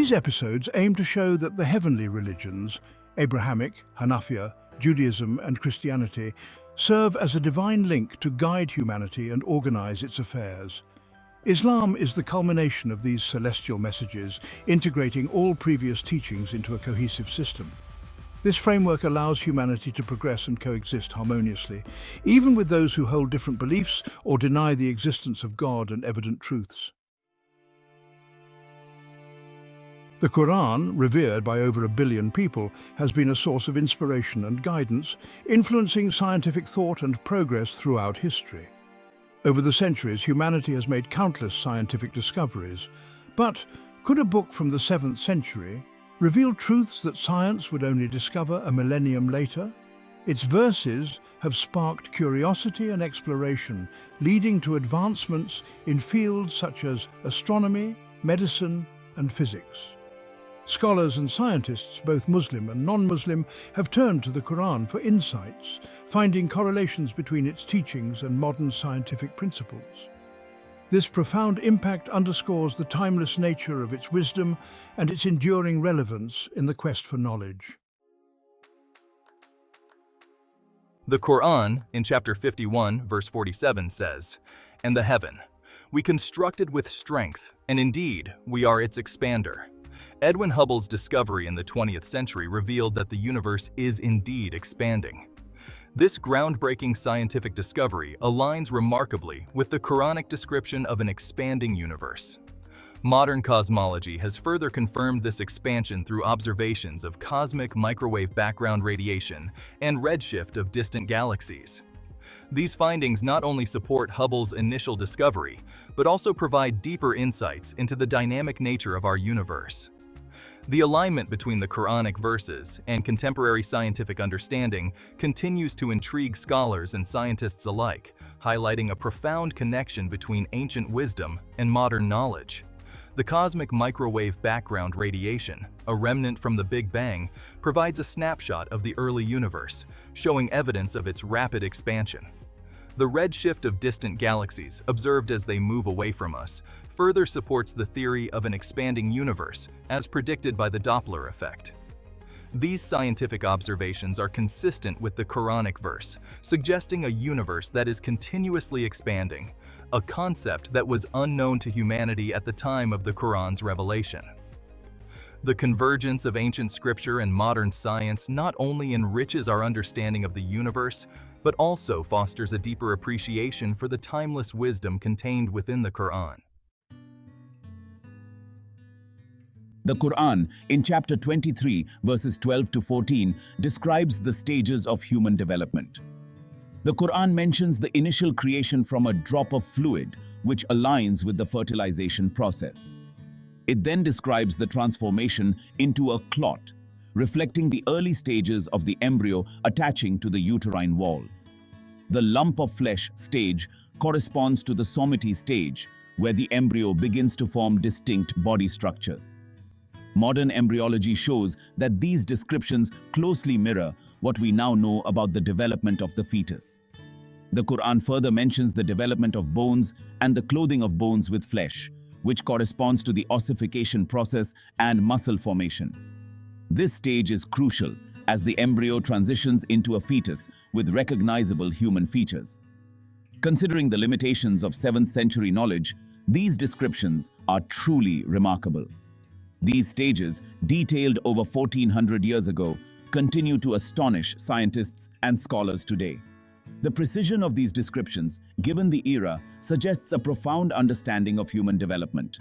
These episodes aim to show that the heavenly religions, Abrahamic, Hanafiya, Judaism and Christianity, serve as a divine link to guide humanity and organize its affairs. Islam is the culmination of these celestial messages, integrating all previous teachings into a cohesive system. This framework allows humanity to progress and coexist harmoniously, even with those who hold different beliefs or deny the existence of God and evident truths. The Qur'an, revered by over 1 billion people, has been a source of inspiration and guidance, influencing scientific thought and progress throughout history. Over the centuries, humanity has made countless scientific discoveries. But could a book from the 7th century reveal truths that science would only discover a millennium later? Its verses have sparked curiosity and exploration, leading to advancements in fields such as astronomy, medicine, and physics. Scholars and scientists, both Muslim and non-Muslim, have turned to the Quran for insights, finding correlations between its teachings and modern scientific principles. This profound impact underscores the timeless nature of its wisdom and its enduring relevance in the quest for knowledge. The Qur'an, in chapter 51, verse 47, says, "And the heaven, we constructed with strength, and indeed, we are its expander." Edwin Hubble's discovery in the 20th century revealed that the universe is indeed expanding. This groundbreaking scientific discovery aligns remarkably with the Quranic description of an expanding universe. Modern cosmology has further confirmed this expansion through observations of cosmic microwave background radiation and redshift of distant galaxies. These findings not only support Hubble's initial discovery, but also provide deeper insights into the dynamic nature of our universe. The alignment between the Quranic verses and contemporary scientific understanding continues to intrigue scholars and scientists alike, highlighting a profound connection between ancient wisdom and modern knowledge. The cosmic microwave background radiation, a remnant from the Big Bang, provides a snapshot of the early universe, showing evidence of its rapid expansion. The redshift of distant galaxies, observed as they move away from us, further supports the theory of an expanding universe, as predicted by the Doppler effect. These scientific observations are consistent with the Quranic verse, suggesting a universe that is continuously expanding, a concept that was unknown to humanity at the time of the Quran's revelation. The convergence of ancient scripture and modern science not only enriches our understanding of the universe, but also fosters a deeper appreciation for the timeless wisdom contained within the Quran. The Qur'an, in chapter 23, verses 12 to 14, describes the stages of human development. The Qur'an mentions the initial creation from a drop of fluid, which aligns with the fertilization process. It then describes the transformation into a clot, reflecting the early stages of the embryo attaching to the uterine wall. The lump of flesh stage corresponds to the somaty stage, where the embryo begins to form distinct body structures. Modern embryology shows that these descriptions closely mirror what we now know about the development of the fetus. The Quran further mentions the development of bones and the clothing of bones with flesh, which corresponds to the ossification process and muscle formation. This stage is crucial as the embryo transitions into a fetus with recognizable human features. Considering the limitations of 7th century knowledge, these descriptions are truly remarkable. These stages, detailed over 1400 years ago, continue to astonish scientists and scholars today. The precision of these descriptions, given the era, suggests a profound understanding of human development.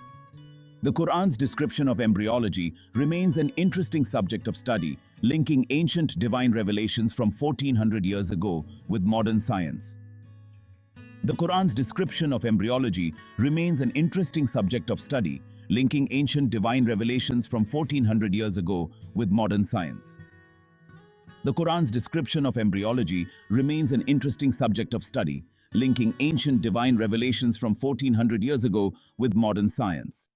The Quran's description of embryology remains an interesting subject of study, linking ancient divine revelations from 1400 years ago with modern science. The Quran's description of embryology remains an interesting subject of study, linking ancient divine revelations from 1400 years ago with modern science. The Quran's description of embryology remains an interesting subject of study, linking ancient divine revelations from 1400 years ago with modern science.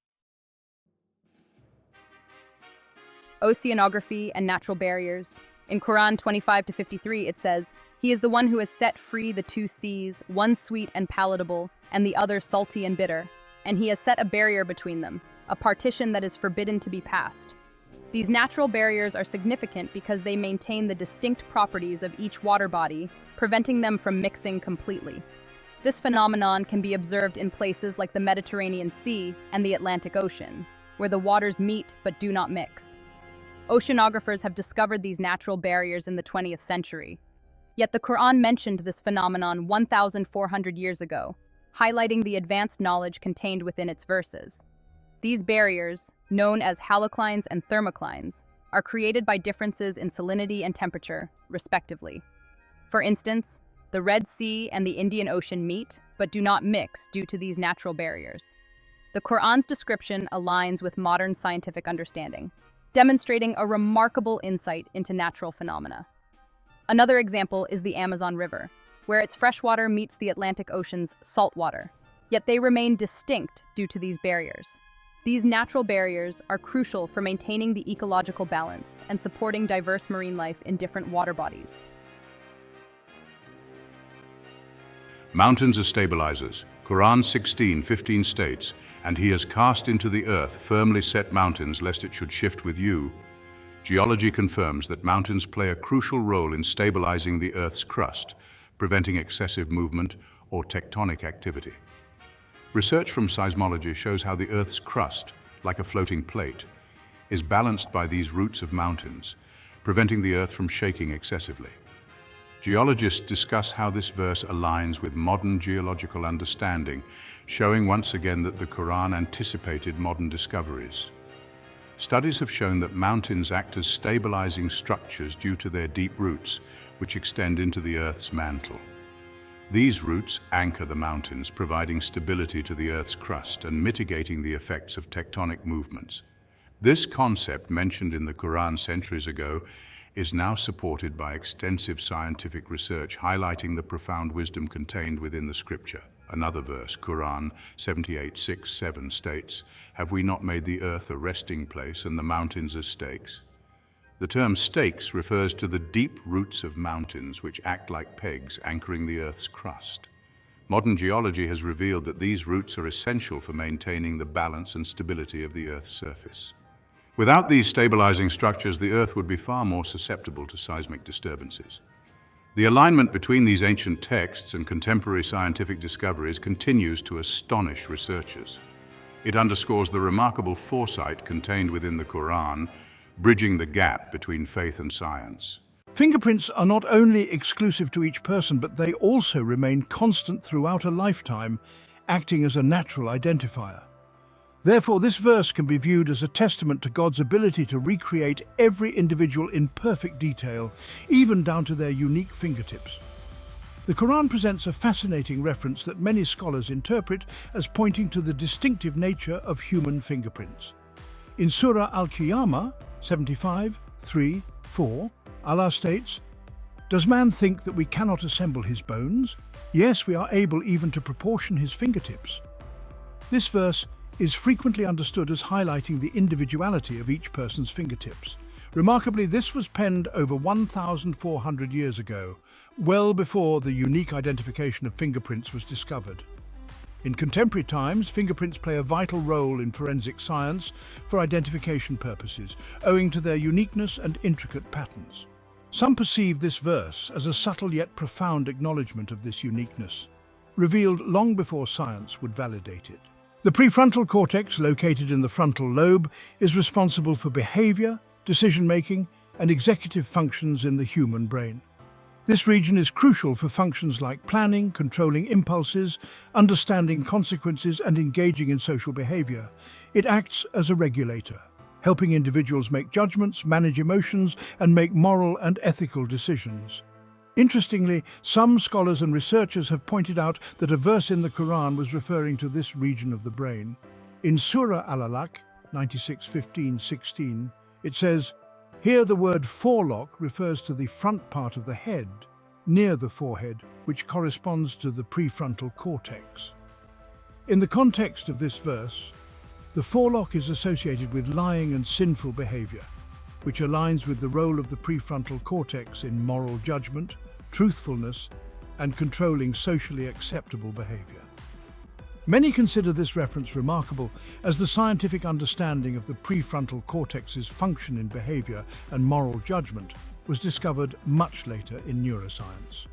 Oceanography and natural barriers. In Quran 25-53 it says, "He is the one who has set free the two seas, one sweet and palatable, and the other salty and bitter, and he has set a barrier between them, a partition that is forbidden to be passed. These natural barriers are significant because they maintain the distinct properties of each water body, preventing them from mixing completely. This phenomenon can be observed in places like the Mediterranean Sea and the Atlantic Ocean, where the waters meet but do not mix. Oceanographers have discovered these natural barriers in the 20th century. Yet the Qur'an mentioned this phenomenon 1,400 years ago, highlighting the advanced knowledge contained within its verses. These barriers, known as haloclines and thermoclines, are created by differences in salinity and temperature, respectively. For instance, the Red Sea and the Indian Ocean meet, but do not mix due to these natural barriers. The Qur'an's description aligns with modern scientific understanding, demonstrating a remarkable insight into natural phenomena. Another example is the Amazon River, where its freshwater meets the Atlantic Ocean's saltwater, yet they remain distinct due to these barriers. These natural barriers are crucial for maintaining the ecological balance and supporting diverse marine life in different water bodies. Mountains are stabilizers. Quran 16:15 states, "And he has cast into the earth firmly set mountains, lest it should shift with you." Geology confirms that mountains play a crucial role in stabilizing the earth's crust, preventing excessive movement or tectonic activity. Research from seismology shows how the earth's crust, like a floating plate, is balanced by these roots of mountains, preventing the earth from shaking excessively. Geologists discuss how this verse aligns with modern geological understanding, showing once again that the Quran anticipated modern discoveries. Studies have shown that mountains act as stabilizing structures due to their deep roots, which extend into the Earth's mantle. These roots anchor the mountains, providing stability to the Earth's crust and mitigating the effects of tectonic movements. This concept, mentioned in the Quran centuries ago, is now supported by extensive scientific research, highlighting the profound wisdom contained within the scripture. Another verse, Quran 78:6-7 states, "Have we not made the earth a resting place and the mountains as stakes?" The term stakes refers to the deep roots of mountains which act like pegs anchoring the earth's crust. Modern geology has revealed that these roots are essential for maintaining the balance and stability of the earth's surface. Without these stabilizing structures, the earth would be far more susceptible to seismic disturbances. The alignment between these ancient texts and contemporary scientific discoveries continues to astonish researchers. It underscores the remarkable foresight contained within the Quran, bridging the gap between faith and science. Fingerprints are not only exclusive to each person, but they also remain constant throughout a lifetime, acting as a natural identifier. Therefore, this verse can be viewed as a testament to God's ability to recreate every individual in perfect detail, even down to their unique fingertips. The Quran presents a fascinating reference that many scholars interpret as pointing to the distinctive nature of human fingerprints. In Surah Al-Qiyamah 75:3-4, Allah states, "Does man think that we cannot assemble his bones? Yes, we are able even to proportion his fingertips." This verse is frequently understood as highlighting the individuality of each person's fingertips. Remarkably, this was penned over 1,400 years ago, well before the unique identification of fingerprints was discovered. In contemporary times, fingerprints play a vital role in forensic science for identification purposes, owing to their uniqueness and intricate patterns. Some perceive this verse as a subtle yet profound acknowledgement of this uniqueness, revealed long before science would validate it. The prefrontal cortex, located in the frontal lobe, is responsible for behavior, decision-making, and executive functions in the human brain. This region is crucial for functions like planning, controlling impulses, understanding consequences, and engaging in social behavior. It acts as a regulator, helping individuals make judgments, manage emotions, and make moral and ethical decisions. Interestingly, some scholars and researchers have pointed out that a verse in the Quran was referring to this region of the brain. In Surah Al-Alaq 96:15-16, it says, "Here the word forelock refers to the front part of the head, near the forehead, which corresponds to the prefrontal cortex." In the context of this verse, the forelock is associated with lying and sinful behavior, which aligns with the role of the prefrontal cortex in moral judgment, truthfulness, and controlling socially acceptable behavior. Many consider this reference remarkable, as the scientific understanding of the prefrontal cortex's function in behavior and moral judgment was discovered much later in neuroscience.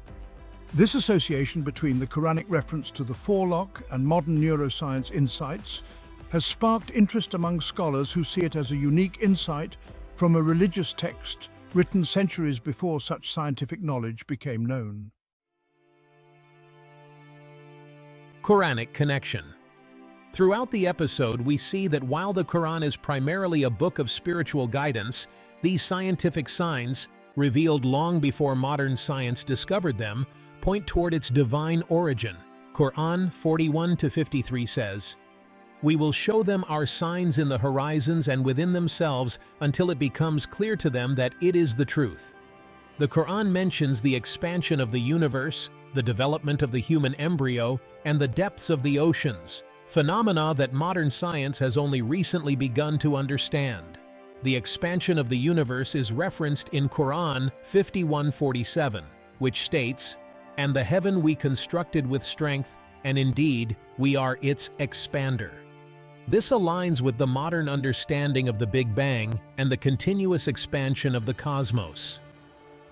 This association between the Quranic reference to the forelock and modern neuroscience insights has sparked interest among scholars who see it as a unique insight from a religious text written centuries before such scientific knowledge became known. Quranic connection. Throughout the episode, we see that while the Quran is primarily a book of spiritual guidance, these scientific signs, revealed long before modern science discovered them, point toward its divine origin. Qur'an 41-53 says, "We will show them our signs in the horizons and within themselves until it becomes clear to them that it is the truth." The Quran mentions the expansion of the universe, the development of the human embryo, and the depths of the oceans, phenomena that modern science has only recently begun to understand. The expansion of the universe is referenced in Qur'an 51:47, which states, "And the heaven we constructed with strength, and indeed, we are its expander." This aligns with the modern understanding of the Big Bang and the continuous expansion of the cosmos.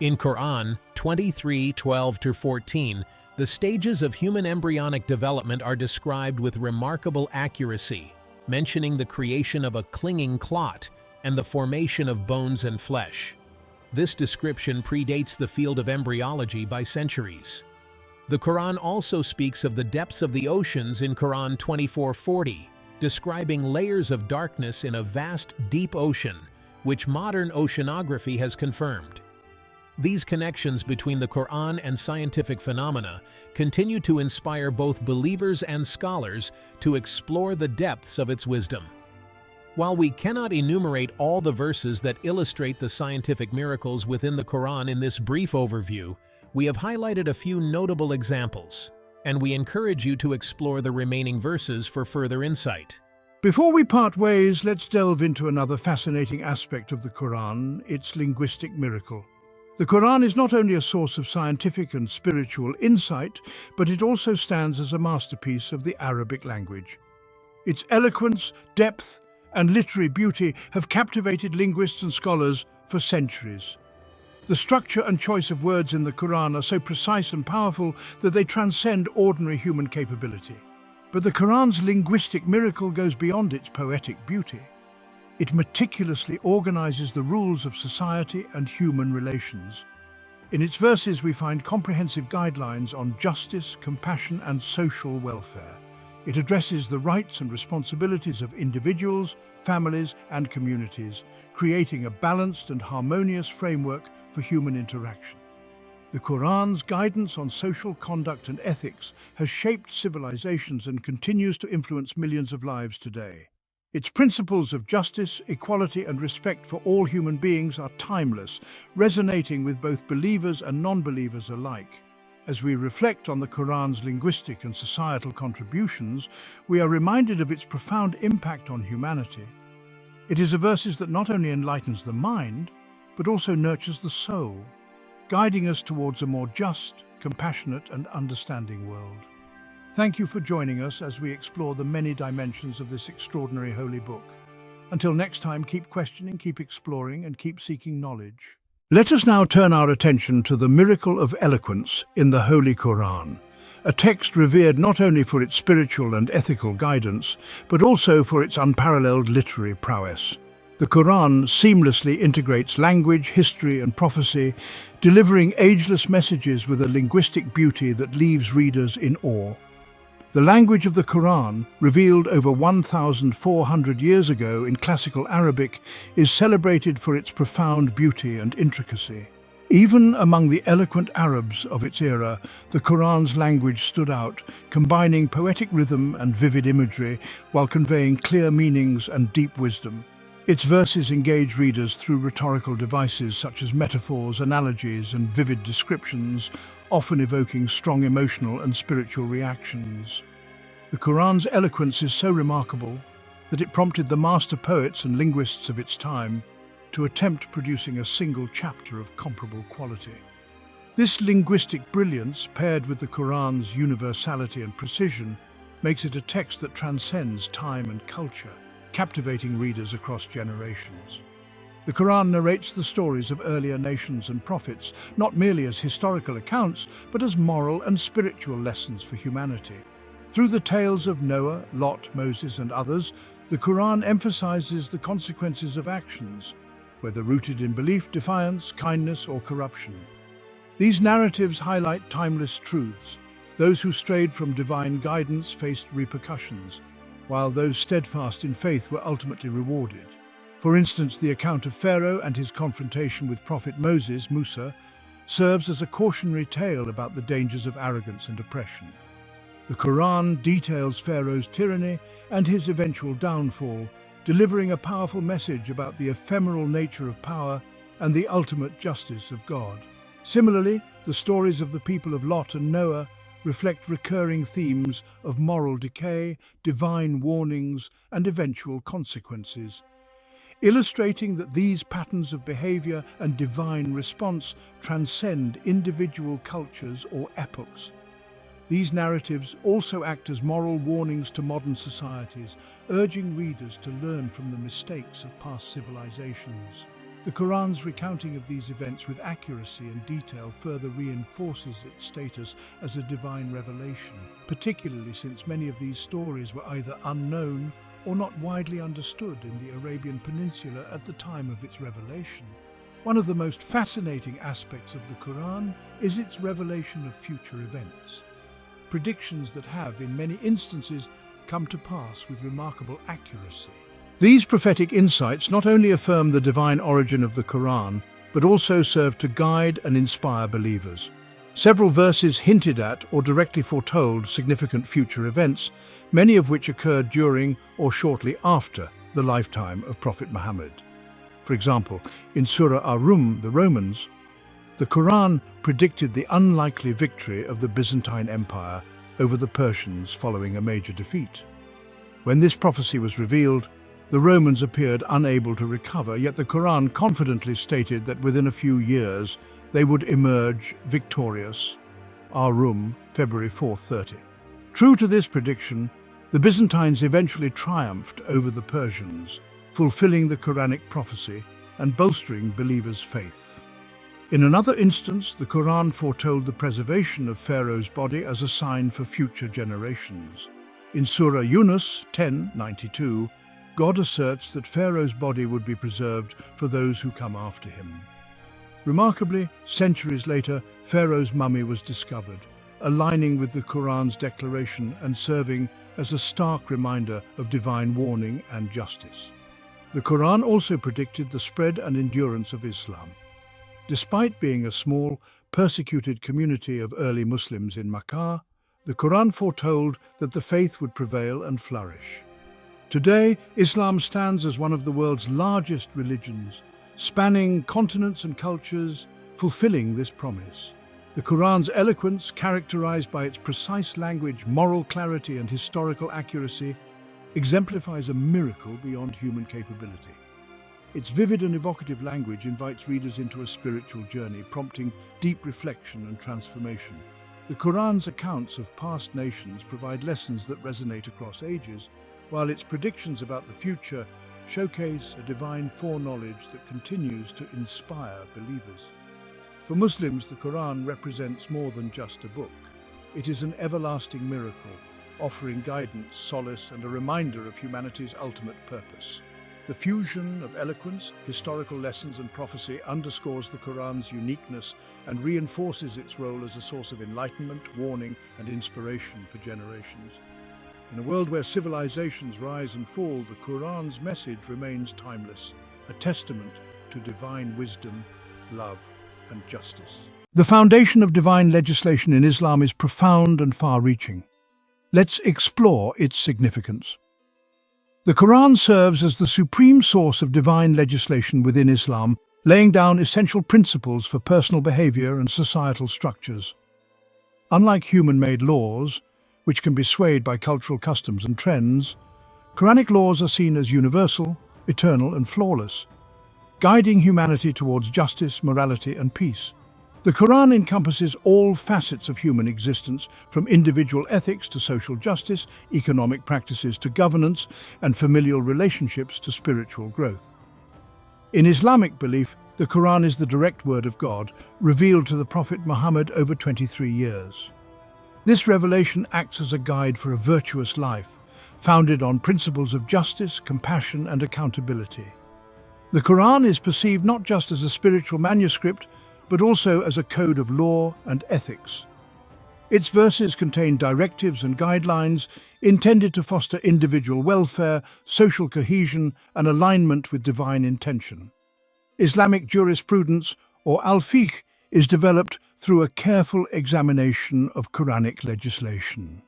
In Qur'an 23:12-14, the stages of human embryonic development are described with remarkable accuracy, mentioning the creation of a clinging clot and the formation of bones and flesh. This description predates the field of embryology by centuries. The Quran also speaks of the depths of the oceans in Quran 24:40, describing layers of darkness in a vast, deep ocean, which modern oceanography has confirmed. These connections between the Quran and scientific phenomena continue to inspire both believers and scholars to explore the depths of its wisdom. While we cannot enumerate all the verses that illustrate the scientific miracles within the Quran in this brief overview, we have highlighted a few notable examples, and we encourage you to explore the remaining verses for further insight. Before we part ways, let's delve into another fascinating aspect of the Quran, its linguistic miracle. The Quran is not only a source of scientific and spiritual insight, but it also stands as a masterpiece of the Arabic language. Its eloquence, depth, and literary beauty have captivated linguists and scholars for centuries. The structure and choice of words in the Quran are so precise and powerful that they transcend ordinary human capability. But the Quran's linguistic miracle goes beyond its poetic beauty. It meticulously organizes the rules of society and human relations. In its verses, we find comprehensive guidelines on justice, compassion, and social welfare. It addresses the rights and responsibilities of individuals, families, and communities, creating a balanced and harmonious framework for human interaction. The Quran's guidance on social conduct and ethics has shaped civilizations and continues to influence millions of lives today. Its principles of justice, equality, and respect for all human beings are timeless, resonating with both believers and non-believers alike. As we reflect on the Quran's linguistic and societal contributions, we are reminded of its profound impact on humanity. It is a verse that not only enlightens the mind, but also nurtures the soul, guiding us towards a more just, compassionate, and understanding world. Thank you for joining us as we explore the many dimensions of this extraordinary holy book. Until next time, keep questioning, keep exploring, and keep seeking knowledge. Let us now turn our attention to the miracle of eloquence in the Holy Quran, a text revered not only for its spiritual and ethical guidance, but also for its unparalleled literary prowess. The Quran seamlessly integrates language, history, and prophecy, delivering ageless messages with a linguistic beauty that leaves readers in awe. The language of the Quran, revealed over 1,400 years ago in classical Arabic, is celebrated for its profound beauty and intricacy. Even among the eloquent Arabs of its era, the Quran's language stood out, combining poetic rhythm and vivid imagery while conveying clear meanings and deep wisdom. Its verses engage readers through rhetorical devices such as metaphors, analogies, and vivid descriptions, often evoking strong emotional and spiritual reactions. The Quran's eloquence is so remarkable that it prompted the master poets and linguists of its time to attempt producing a single chapter of comparable quality. This linguistic brilliance, paired with the Quran's universality and precision, makes it a text that transcends time and culture, captivating readers across generations. The Quran narrates the stories of earlier nations and prophets, not merely as historical accounts, but as moral and spiritual lessons for humanity. Through the tales of Noah, Lot, Moses, and others, the Quran emphasizes the consequences of actions, whether rooted in belief, defiance, kindness, or corruption. These narratives highlight timeless truths. Those who strayed from divine guidance faced repercussions, while those steadfast in faith were ultimately rewarded. For instance, the account of Pharaoh and his confrontation with Prophet Moses, Musa, serves as a cautionary tale about the dangers of arrogance and oppression. The Quran details Pharaoh's tyranny and his eventual downfall, delivering a powerful message about the ephemeral nature of power and the ultimate justice of God. Similarly, the stories of the people of Lot and Noah reflect recurring themes of moral decay, divine warnings, and eventual consequences, illustrating that these patterns of behavior and divine response transcend individual cultures or epochs. These narratives also act as moral warnings to modern societies, urging readers to learn from the mistakes of past civilizations. The Quran's recounting of these events with accuracy and detail further reinforces its status as a divine revelation, particularly since many of these stories were either unknown or not widely understood in the Arabian Peninsula at the time of its revelation. One of the most fascinating aspects of the Quran is its revelation of future events, predictions that have, in many instances, come to pass with remarkable accuracy. These prophetic insights not only affirm the divine origin of the Quran, but also serve to guide and inspire believers. Several verses hinted at or directly foretold significant future events, many of which occurred during or shortly after the lifetime of Prophet Muhammad. For example, in Surah Ar-Rum, the Romans, the Quran predicted the unlikely victory of the Byzantine Empire over the Persians following a major defeat. When this prophecy was revealed, the Romans appeared unable to recover, yet the Quran confidently stated that within a few years they would emerge victorious. Ar-Rum, February 430. True to this prediction, the Byzantines eventually triumphed over the Persians, fulfilling the Quranic prophecy and bolstering believers' faith. In another instance, the Quran foretold the preservation of Pharaoh's body as a sign for future generations. In Surah Yunus 10:92, God asserts that Pharaoh's body would be preserved for those who come after him. Remarkably, centuries later, Pharaoh's mummy was discovered, aligning with the Quran's declaration and serving as a stark reminder of divine warning and justice. The Quran also predicted the spread and endurance of Islam. Despite being a small, persecuted community of early Muslims in Makkah, the Quran foretold that the faith would prevail and flourish. Today, Islam stands as one of the world's largest religions, spanning continents and cultures, fulfilling this promise. The Quran's eloquence, characterized by its precise language, moral clarity, and historical accuracy, exemplifies a miracle beyond human capability. Its vivid and evocative language invites readers into a spiritual journey, prompting deep reflection and transformation. The Quran's accounts of past nations provide lessons that resonate across ages, while its predictions about the future showcase a divine foreknowledge that continues to inspire believers. For Muslims, the Quran represents more than just a book. It is an everlasting miracle, offering guidance, solace, and a reminder of humanity's ultimate purpose. The fusion of eloquence, historical lessons, and prophecy underscores the Quran's uniqueness and reinforces its role as a source of enlightenment, warning, and inspiration for generations. In a world where civilizations rise and fall, the Quran's message remains timeless, a testament to divine wisdom, love, and justice. The foundation of divine legislation in Islam is profound and far-reaching. Let's explore its significance. The Quran serves as the supreme source of divine legislation within Islam, laying down essential principles for personal behavior and societal structures. Unlike human-made laws, which can be swayed by cultural customs and trends, Quranic laws are seen as universal, eternal, and flawless, guiding humanity towards justice, morality, and peace. The Quran encompasses all facets of human existence, from individual ethics to social justice, economic practices to governance, and familial relationships to spiritual growth. In Islamic belief, the Quran is the direct word of God, revealed to the Prophet Muhammad over 23 years. This revelation acts as a guide for a virtuous life, founded on principles of justice, compassion, and accountability. The Quran is perceived not just as a spiritual manuscript, but also as a code of law and ethics. Its verses contain directives and guidelines intended to foster individual welfare, social cohesion, and alignment with divine intention. Islamic jurisprudence, or al-fiqh, is developed through a careful examination of Quranic legislation.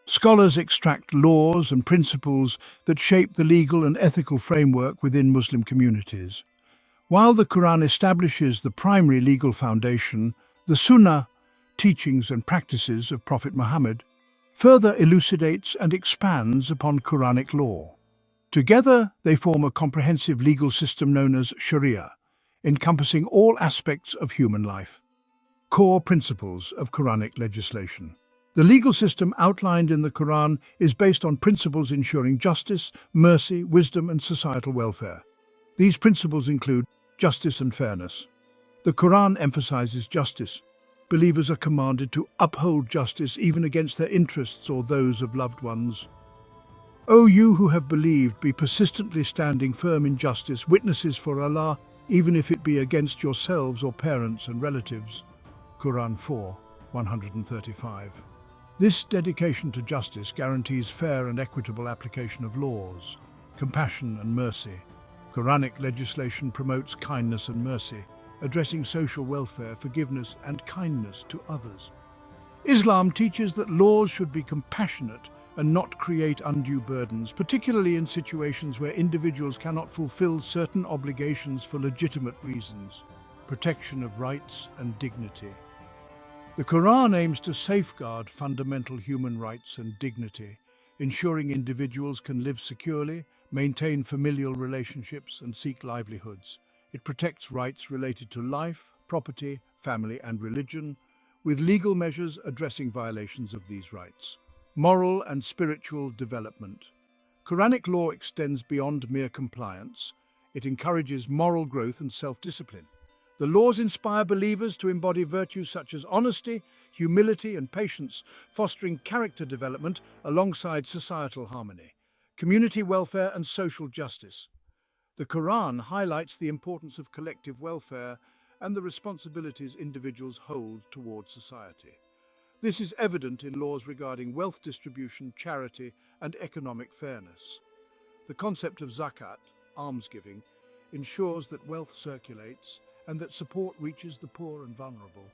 Scholars extract laws and principles that shape the legal and ethical framework within Muslim communities. While the Quran establishes the primary legal foundation, the Sunnah, teachings and practices of Prophet Muhammad, further elucidates and expands upon Quranic law. Together, they form a comprehensive legal system known as Sharia, encompassing all aspects of human life. Core principles of Quranic legislation. The legal system outlined in the Quran is based on principles ensuring justice, mercy, wisdom, and societal welfare. These principles include justice and fairness. The Quran emphasizes justice. Believers are commanded to uphold justice even against their interests or those of loved ones. O you who have believed, be persistently standing firm in justice, witnesses for Allah, even if it be against yourselves or parents and relatives. Quran 4:135. This dedication to justice guarantees fair and equitable application of laws, compassion and mercy. Quranic legislation promotes kindness and mercy, addressing social welfare, forgiveness, and kindness to others. Islam teaches that laws should be compassionate and not create undue burdens, particularly in situations where individuals cannot fulfill certain obligations for legitimate reasons. Protection of rights and dignity. The Quran aims to safeguard fundamental human rights and dignity, ensuring individuals can live securely, maintain familial relationships, and seek livelihoods. It protects rights related to life, property, family, and religion, with legal measures addressing violations of these rights. Moral and spiritual development. Quranic law extends beyond mere compliance. It encourages moral growth and self-discipline. The laws inspire believers to embody virtues such as honesty, humility, and patience, fostering character development alongside societal harmony, community welfare, and social justice. The Quran highlights the importance of collective welfare and the responsibilities individuals hold towards society. This is evident in laws regarding wealth distribution, charity, and economic fairness. The concept of zakat, almsgiving, ensures that wealth circulates and that support reaches the poor and vulnerable.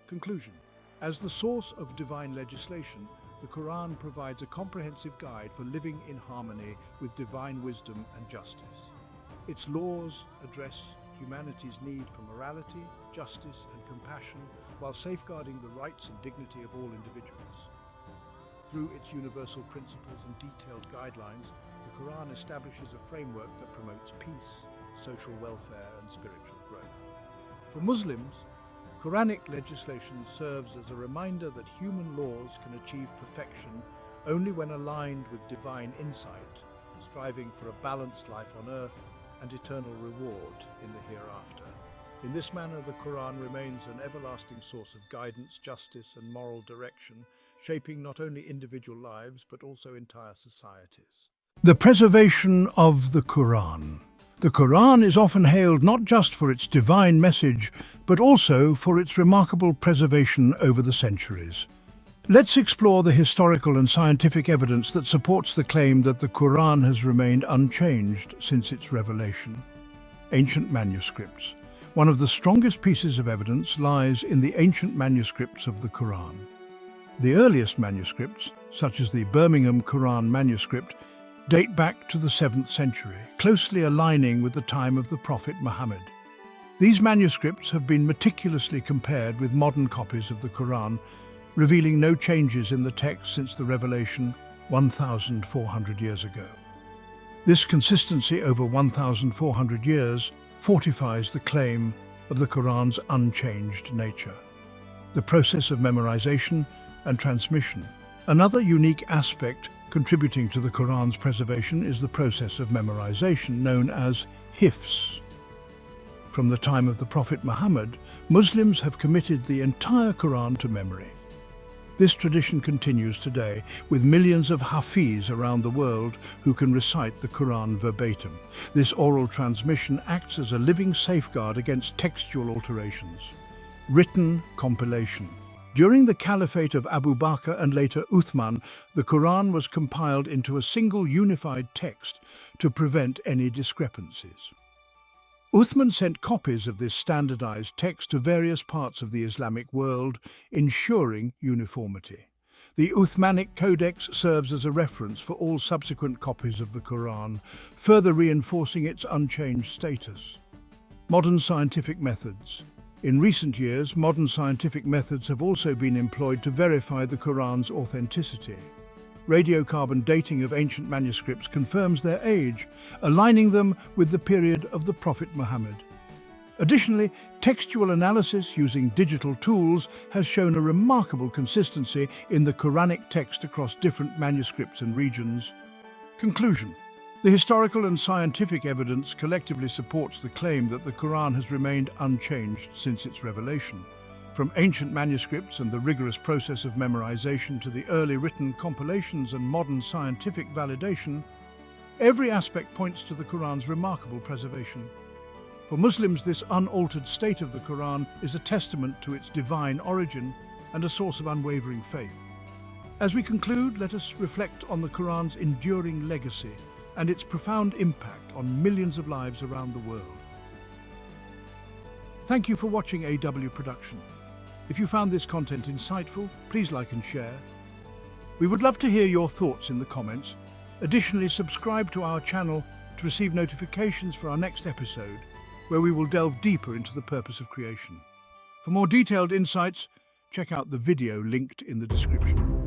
Conclusion. As the source of divine legislation, the Quran provides a comprehensive guide for living in harmony with divine wisdom and justice. Its laws address humanity's need for morality, justice, and compassion, while safeguarding the rights and dignity of all individuals. Through its universal principles and detailed guidelines, the Quran establishes a framework that promotes peace, social welfare, and spiritual growth. For Muslims, Quranic legislation serves as a reminder that human laws can achieve perfection only when aligned with divine insight, striving for a balanced life on earth and eternal reward in the hereafter. In this manner, the Quran remains an everlasting source of guidance, justice, and moral direction, shaping not only individual lives but also entire societies. The preservation of the Quran. The Quran is often hailed not just for its divine message, but also for its remarkable preservation over the centuries. Let's explore the historical and scientific evidence that supports the claim that the Quran has remained unchanged since its revelation. Ancient manuscripts. One of the strongest pieces of evidence lies in the ancient manuscripts of the Quran. The earliest manuscripts, such as the Birmingham Quran manuscript, date back to the 7th century, closely aligning with the time of the Prophet Muhammad. These manuscripts have been meticulously compared with modern copies of the Quran, revealing no changes in the text since the revelation 1,400 years ago. This consistency over 1,400 years fortifies the claim of the Quran's unchanged nature. The process of memorization and transmission. Another unique aspect contributing to the Quran's preservation is the process of memorization, known as hifz. From the time of the Prophet Muhammad, Muslims have committed the entire Quran to memory. This tradition continues today, with millions of hafiz around the world who can recite the Quran verbatim. This oral transmission acts as a living safeguard against textual alterations. Written compilation. During the Caliphate of Abu Bakr and later Uthman, the Quran was compiled into a single unified text to prevent any discrepancies. Uthman sent copies of this standardized text to various parts of the Islamic world, ensuring uniformity. The Uthmanic Codex serves as a reference for all subsequent copies of the Quran, further reinforcing its unchanged status. Modern scientific methods. In recent years, modern scientific methods have also been employed to verify the Quran's authenticity. Radiocarbon dating of ancient manuscripts confirms their age, aligning them with the period of the Prophet Muhammad. Additionally, textual analysis using digital tools has shown a remarkable consistency in the Quranic text across different manuscripts and regions. Conclusion. The historical and scientific evidence collectively supports the claim that the Quran has remained unchanged since its revelation. From ancient manuscripts and the rigorous process of memorization to the early written compilations and modern scientific validation, every aspect points to the Quran's remarkable preservation. For Muslims, this unaltered state of the Quran is a testament to its divine origin and a source of unwavering faith. As we conclude, let us reflect on the Quran's enduring legacy and its profound impact on millions of lives around the world. Thank you for watching AW Production. If you found this content insightful, please like and share. We would love to hear your thoughts in the comments. Additionally, subscribe to our channel to receive notifications for our next episode, where we will delve deeper into the purpose of creation. For more detailed insights, check out the video linked in the description.